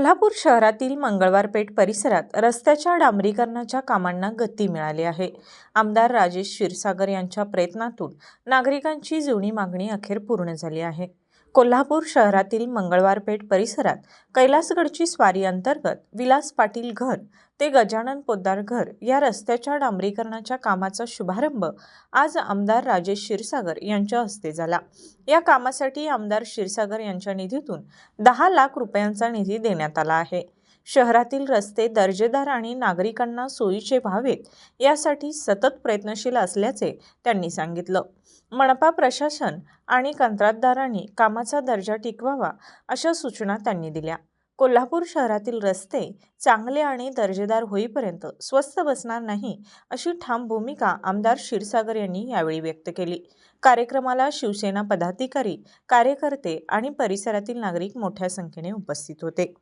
कोल्हापूर शहरातील मंगळवार पेठ परिसरात रस्त्याच्या डांबरीकरणाच्या कामांना गती मिळाली आहे। आमदार राजेश क्षीरसागर यांच्या प्रयत्नातून नागरिकांची जुनी मागणी अखेर पूर्ण झाली आहे। कोल्हापूर शहरातील मंगळवार पेठ परिसरात कैलासगडची स्वारी अंतर्गत विलास पाटील घर ते गजानन पोद्दार घर या रस्त्याच्या डांबरीकरणाच्या कामाचा शुभारंभ आज आमदार राजेश क्षीरसागर यांच्या हस्ते झाला। या कामासाठी आमदार क्षीरसागर यांच्या निधीतून 10 लाख रुपयांचा निधी देण्यात आला आहे। शहरातील रस्ते दर्जेदार आणि नागरिकांना सोयीचे व्हावेत यासाठी सतत प्रयत्नशील असल्याचे त्यांनी सांगितलं। मनपा प्रशासन आणि कंत्राटदारांनी कामाचा दर्जा टिकवावा अशा सूचना त्यांनी दिल्या। कोल्हापूर शहरातील रस्ते चांगले आणि दर्जेदार होईपर्यंत स्वस्त बसणार नाही अशी ठाम भूमिका आमदार क्षीरसागर यांनी यावेळी व्यक्त केली। कार्यक्रमाला शिवसेना पदाधिकारी, कार्यकर्ते आणि परिसरातील नागरिक मोठ्या संख्येने उपस्थित होते।